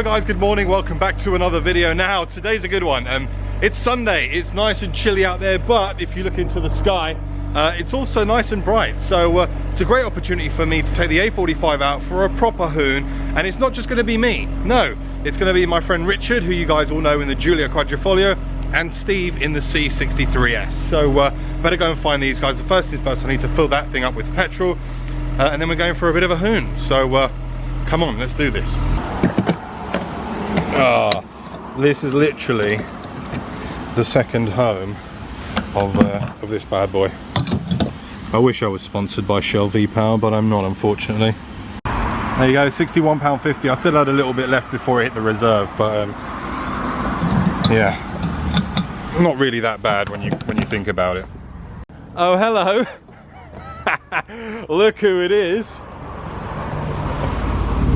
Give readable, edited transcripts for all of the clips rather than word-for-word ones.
guys, good morning, welcome back to another video. Now today's a good one. It's Sunday, it's nice and chilly out there, but if you look into the sky, it's also nice and bright. So it's a great opportunity for me to take the A45 out for a proper hoon. And it's not just going to be me, no, it's going to be my friend Richard, who you guys all know in the Giulia Quadrifoglio, and Steve in the C63S. So better go and find these guys. The first thing first, I need to fill that thing up with petrol, and then we're going for a bit of a hoon. So come on, let's do this. This is literally the second home of this bad boy. I wish I was sponsored by Shell V-Power, but I'm not, unfortunately. There you go, £61.50. I still had a little bit left before it hit the reserve, but yeah, not really that bad when you think about it. Oh, hello. Look who it is.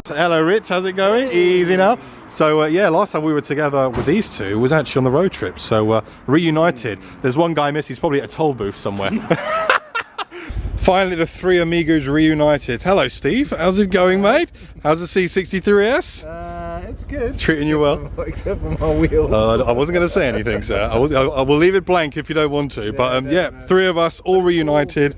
Hello Rich, how's it going? Easy now. So yeah, last time we were together with these two was actually on the road trip, so reunited. There's one guy missing, he's probably at a toll booth somewhere. Finally the three amigos reunited. Hello Steve, how's it going mate? How's the C63S? It's good. Treating you well? Except for my wheels. I wasn't going to say anything, sir. I will leave it blank if you don't want to, but yeah, three of us all reunited.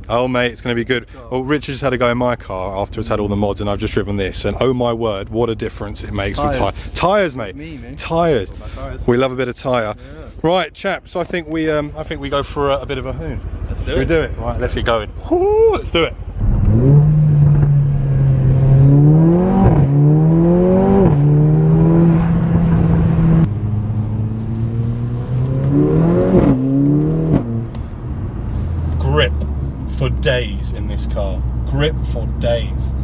Oh mate, it's going to be good. Well, Richard just had to go in my car after it's had all the mods, and I've just driven this, and oh my word, what a difference it makes with tyres, mate. Tyres. We love a bit of tyre. Yeah. Right, chaps. I think we go for a bit of a hoon. Let's do it. We do it. Right, let's get going. Woo, let's do it. Grip for days in this car. Grip for days.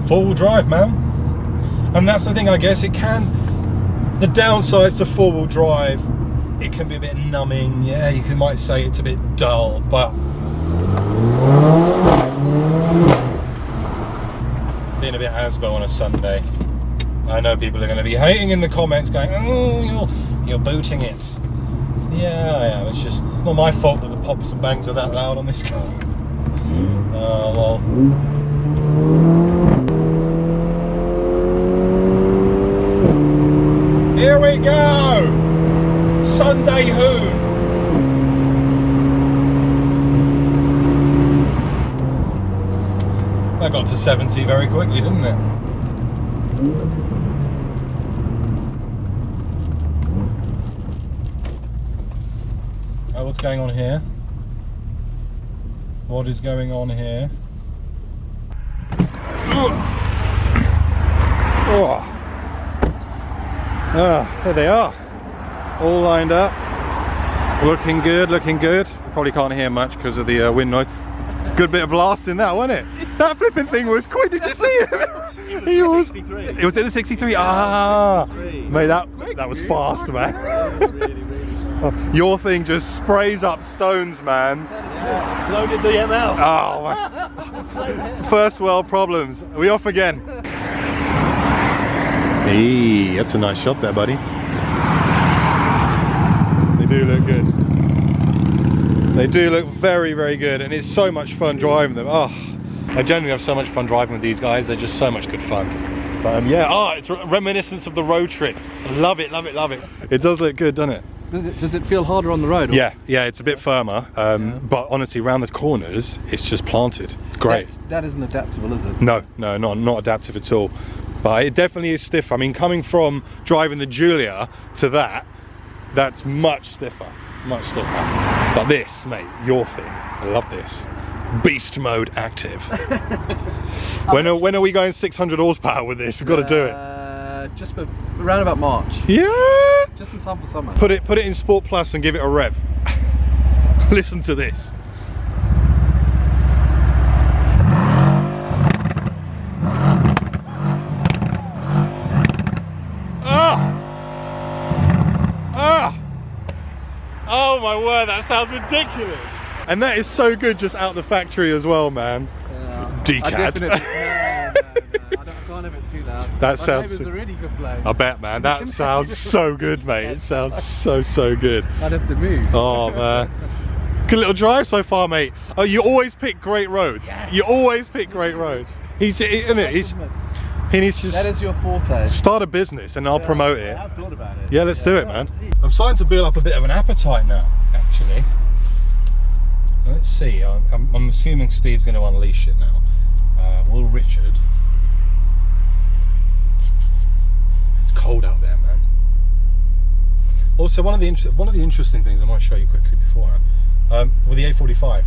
Four-wheel drive, man. And that's the thing, I guess. It can, the downsides to four-wheel drive, it can be a bit numbing. Yeah, you might say it's a bit dull, but being a bit Asbo on a Sunday. I know people are going to be hating in the comments, going, "Oh, you're booting it." Yeah, I am. It's not my fault that the pops and bangs are that loud on this car. Oh, well. Here we go! Sunday hoon. That got to 70 very quickly, didn't it? Oh, what's going on here? What is going on here? Oh. There they are. All lined up. Looking good, looking good. Probably can't hear much because of the wind noise. Good bit of blast in that, wasn't it? That flipping thing was quick. Did you see it? It was in the 63. Ah, mate, that was fast, man. Your thing just sprays up stones, man. So did the ML. Oh, man. First world problems. Are we off again? Hey, that's a nice shot there, buddy. They do look good. They do look very, very good, and it's so much fun driving them. Oh, I generally have so much fun driving with these guys. They're just so much good fun. But yeah, it's reminiscent of the road trip. I love it, love it, love it. It does look good, doesn't it? Does it feel harder on the road? Or? Yeah, it's a bit firmer, but honestly, around the corners, it's just planted. It's great. That isn't adaptable, is it? No, not adaptive at all. But it definitely is stiff. I mean, coming from driving the Giulia to that's much stiffer, much stiffer. But this, mate, your thing, I love this. Beast mode active. When are we going 600 horsepower with this? We've got to do it. Just around about March. Yeah. Just in time for summer. Put it in Sport Plus and give it a rev. Listen to this. Oh my word, that sounds ridiculous. And that is so good just out the factory as well, man. Decad. No, I can't have it too loud. That sounds. My neighbours are really good playing. I bet, man. That sounds so good, mate. It sounds so good. I'd have to move. Oh man. Good little drive so far, mate. Oh, you always pick great roads. Yes. You always pick great roads. He's, isn't it? He needs to That is your forte. start a business and I'll promote it. I've thought about it. Yeah, let's do it, man. I'm starting to build up a bit of an appetite now, actually. Let's see, I'm assuming Steve's going to unleash it now. Will Richard? It's cold out there, man. Also, one of the interesting things I might show you quickly beforehand, with the A45.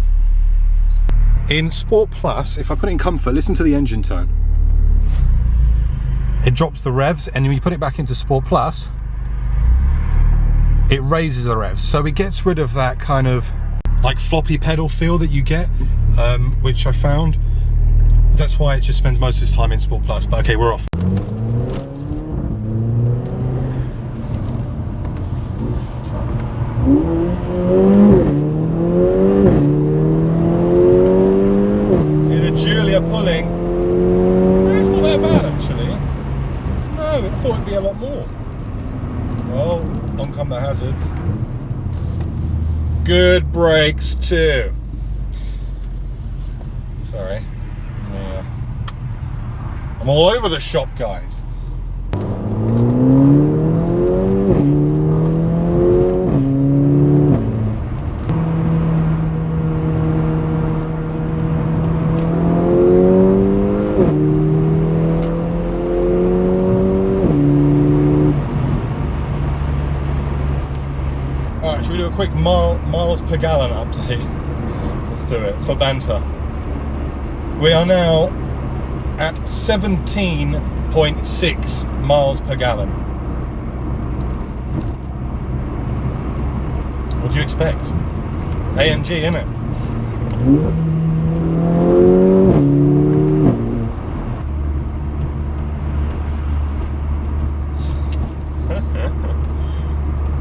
In Sport Plus, if I put it in comfort, listen to the engine tone. It drops the revs, and when you put it back into Sport Plus, it raises the revs. So it gets rid of that kind of like floppy pedal feel that you get, which I found. That's why it just spends most of its time in Sport Plus. But okay, we're off. See the Giulia pulling. No, it's not that bad actually. No, I thought it'd be a lot more. Well, on come the hazards. Good brakes too. Sorry. Yeah. I'm all over the shop, guys. Alright, should we do a quick miles per gallon update? Let's do it, for banter. We are now at 17.6 miles per gallon. What do you expect? AMG, innit?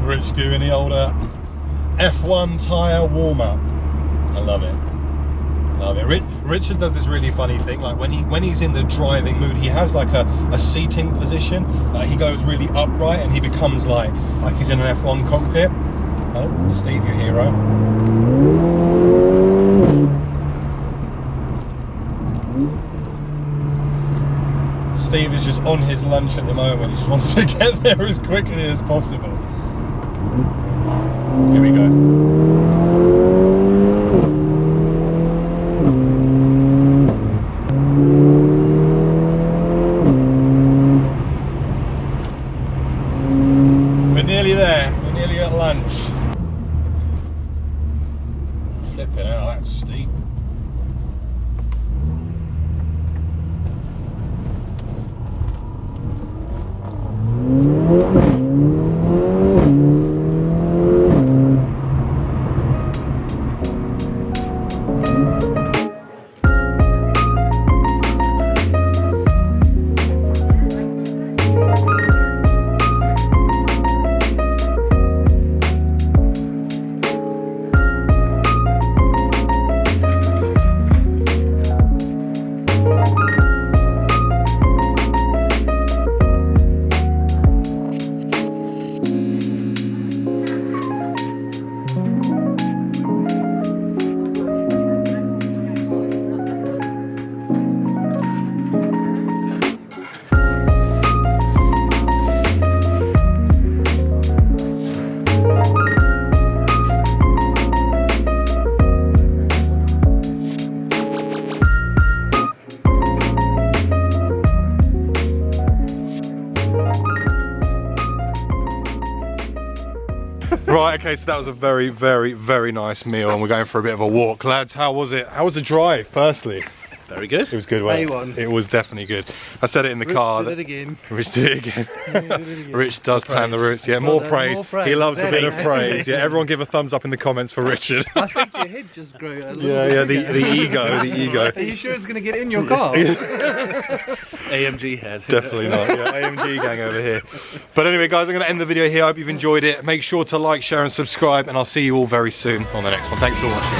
Rich doing the older F1 tyre warm-up. I love it. Love it. Richard does this really funny thing, like when he's in the driving mood, he has like a seating position, like he goes really upright and he becomes like he's in an F1 cockpit. Oh, Steve, your hero. Steve is just on his lunch at the moment. He just wants to get there as quickly as possible. Here we go. We're nearly there. We're nearly at lunch. Flipping out, that's steep. Right, okay, so that was a very, very, very nice meal and we're going for a bit of a walk. Lads, how was it? How was the drive, firstly? Very good. It was good, wasn't it? A1. It was definitely good. I said it in the car. Rich did it again. Rich did it again. Rich does plan the routes. Yeah, more praise. He loves a bit of praise. Yeah, everyone give a thumbs up in the comments for Richard. I think your head just grew a little Yeah, bit the bigger. ego. Are you sure it's going to get in your car? AMG head. Definitely not. Yeah, AMG gang over here. But anyway, guys, I'm going to end the video here. I hope you've enjoyed it. Make sure to like, share, and subscribe, and I'll see you all very soon on the next one. Thanks for watching.